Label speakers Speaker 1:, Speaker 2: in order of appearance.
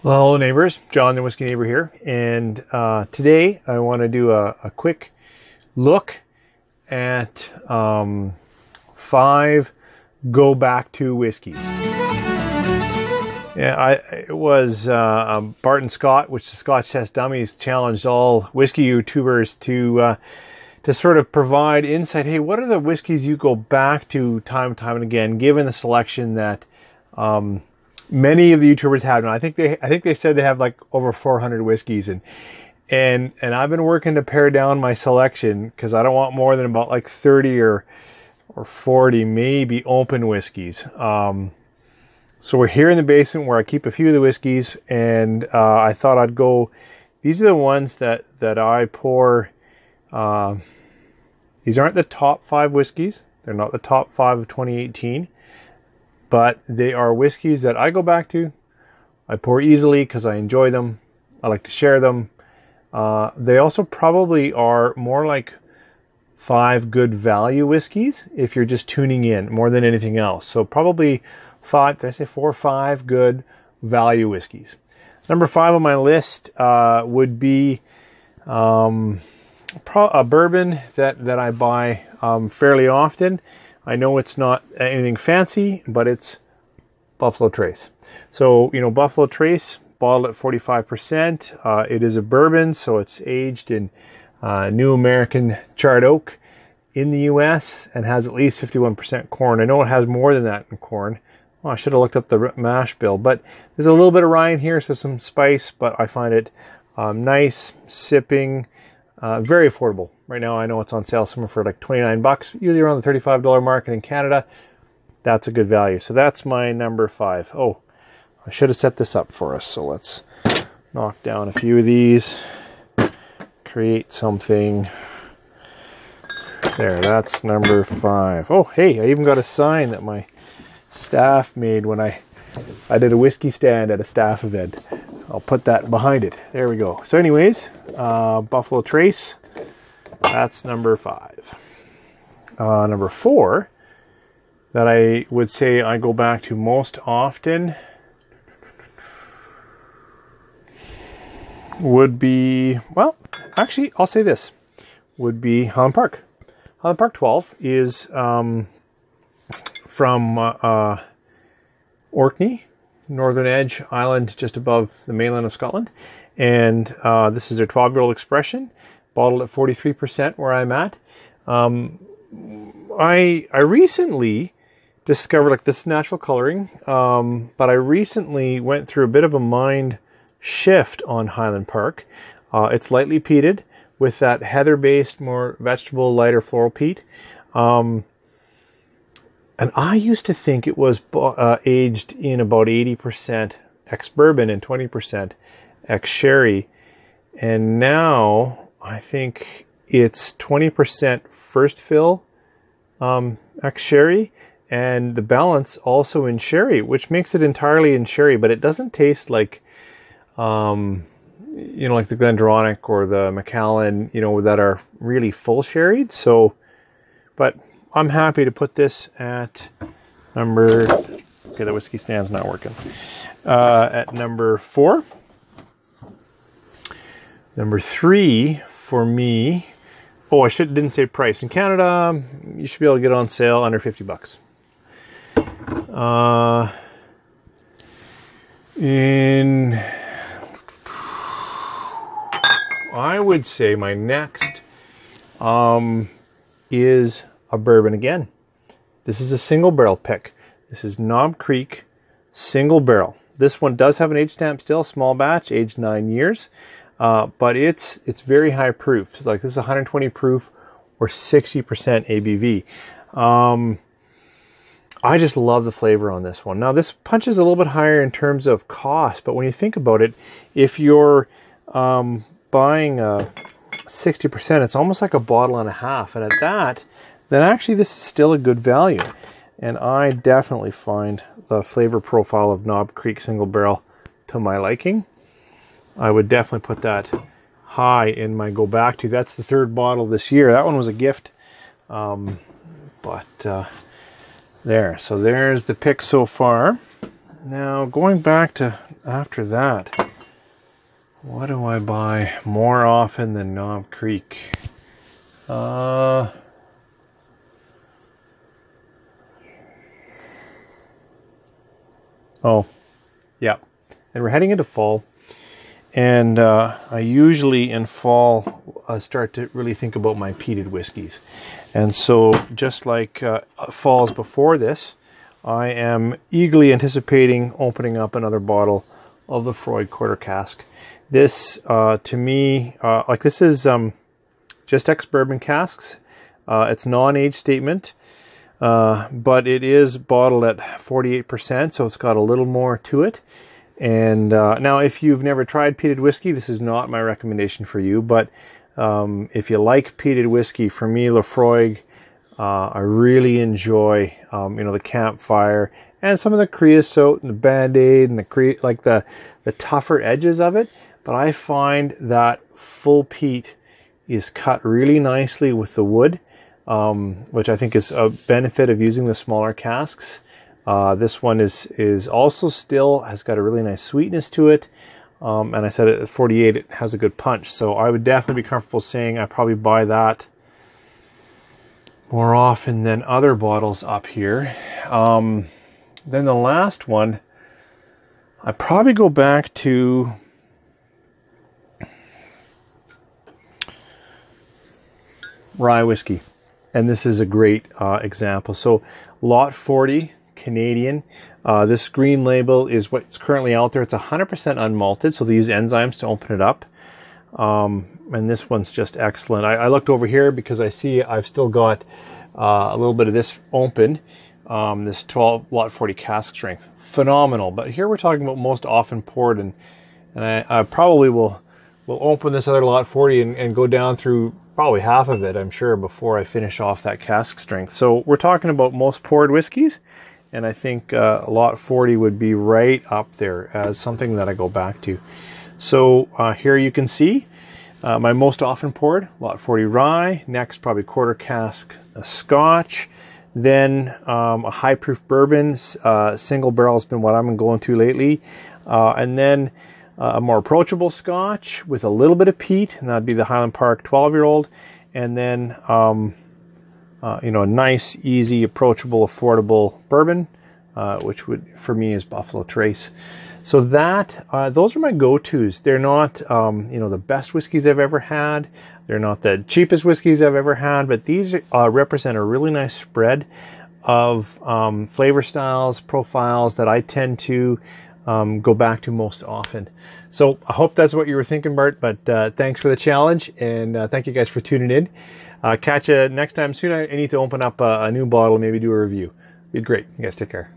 Speaker 1: Well, hello neighbors, John the Whiskey Neighbor here, and today I want to do a quick look at 5 go back to whiskeys. Yeah, it was Bart & Scott, which the Scotch Test Dummies challenged all whiskey YouTubers to sort of provide insight. Hey, what are the whiskeys you go back to time and time and again, given the selection that many of the YouTubers have now. I think they said they have like over 400 whiskeys, and I've been working to pare down my selection because I don't want more than about like 30 or 40 maybe open whiskeys. So we're here in the basement where I keep a few of the whiskeys, and I thought I'd go. These are the ones that I pour. These aren't the top 5 whiskeys. They're not the top 5 of 2018. But they are whiskeys that I go back to. I pour easily because I enjoy them. I like to share them. They also probably are more like 5 good value whiskeys if you're just tuning in more than anything else. So probably 5, did I say 4 or 5 good value whiskeys. Number 5 on my list would be a bourbon that I buy fairly often. I know it's not anything fancy, but it's Buffalo Trace. So, you know, Buffalo Trace, bottled at 45%. It is a bourbon, so it's aged in New American charred oak in the U.S. and has at least 51% corn. I know it has more than that in corn. Well, I should have looked up the mash bill, but there's a little bit of rye in here, so some spice, but I find it nice, sipping, very affordable. Right now, I know it's on sale somewhere for like 29 bucks, usually around the $35 mark. And in Canada, that's a good value. So that's my number 5. Oh, I should have set this up for us. So let's knock down a few of these, create something. There, that's number 5. Oh, hey, I even got a sign that my staff made when I did a whiskey stand at a staff event. I'll put that behind it. There we go. So anyways, Buffalo Trace. That's number 5. Number 4 that I would say I go back to most often would be, well, actually, I'll say this, would be Highland Park. Highland Park 12 is from Orkney, Northern Edge Island, just above the mainland of Scotland. And this is their 12-year-old expression, bottled at 43% where I'm at. I recently discovered, like, this natural coloring, but I recently went through a bit of a mind shift on Highland Park. It's lightly peated with that heather-based, more vegetable, lighter floral peat. And I used to think it was aged in about 80% ex-bourbon and 20% ex-sherry. And now I think it's 20% first fill ex-sherry, and the balance also in sherry, which makes it entirely in sherry, but it doesn't taste like, you know, like the Glendronach or the Macallan, you know, that are really full sherried. So, but I'm happy to put this at number, okay, the whiskey stand's not working, at number 4. Number 3 for me, oh, I didn't say price. In Canada, you should be able to get it on sale under 50 bucks. I would say my next is a bourbon again. This is a single barrel pick. This is Knob Creek single barrel. This one does have an age stamp still, small batch, aged 9 years. But it's very high proof. It's like this is 120 proof or 60% ABV. I just love the flavor on this one. Now this punches a little bit higher in terms of cost, but when you think about it, if you're buying 60%, it's almost like a bottle and a half. And at that, then actually this is still a good value. And I definitely find the flavor profile of Knob Creek single barrel to my liking. I would definitely put that high in my go back to. That's the 3rd bottle this year. That one was a gift. There. So there's the pick so far. Now, going back to after that, what do I buy more often than Knob Creek? Oh, yeah. And we're heading into fall. And I usually in fall start to really think about my peated whiskeys. And so just like falls before this, I am eagerly anticipating opening up another bottle of the Freud quarter cask. This, to me, this is just ex-bourbon casks. It's non-age statement, but it is bottled at 48%, so it's got a little more to it. And now, if you've never tried peated whiskey, this is not my recommendation for you. But if you like peated whiskey, for me, Lefroy, I really enjoy, the campfire and some of the creosote and the Band-Aid and the tougher edges of it. But I find that full peat is cut really nicely with the wood, which I think is a benefit of using the smaller casks. This one is also still has got a really nice sweetness to it. And I said at 48, it has a good punch. So I would definitely be comfortable saying I probably buy that more often than other bottles up here. Then the last one, I probably go back to rye whiskey. And this is a great example. So Lot 40, Canadian. This green label is what's currently out there. It's 100% unmalted, so they use enzymes to open it up. And this one's just excellent. I looked over here because I see I've still got a little bit of this open. This 12 Lot 40 cask strength. Phenomenal. But here we're talking about most often poured, and I probably will open this other Lot 40 and go down through probably half of it, I'm sure, before I finish off that cask strength. So we're talking about most poured whiskeys, and I think Lot 40 would be right up there as something that I go back to. So here you can see my most often poured, Lot 40 rye, next probably quarter cask Scotch, then a high proof bourbon, single barrel has been what I've been going to lately, and then a more approachable Scotch with a little bit of peat, and that'd be the Highland Park 12-year-old, and then a nice, easy, approachable, affordable bourbon, which would for me is Buffalo Trace. So that those are my go-tos. They're not the best whiskeys I've ever had. They're not the cheapest whiskeys I've ever had, but these represent a really nice spread of flavor styles, profiles that I tend to go back to most often. So I hope that's what you were thinking, Bart, but thanks for the challenge, and thank you guys for tuning in. Catch you next time soon. I need to open up a new bottle, maybe do a review. It'd be great. You guys take care.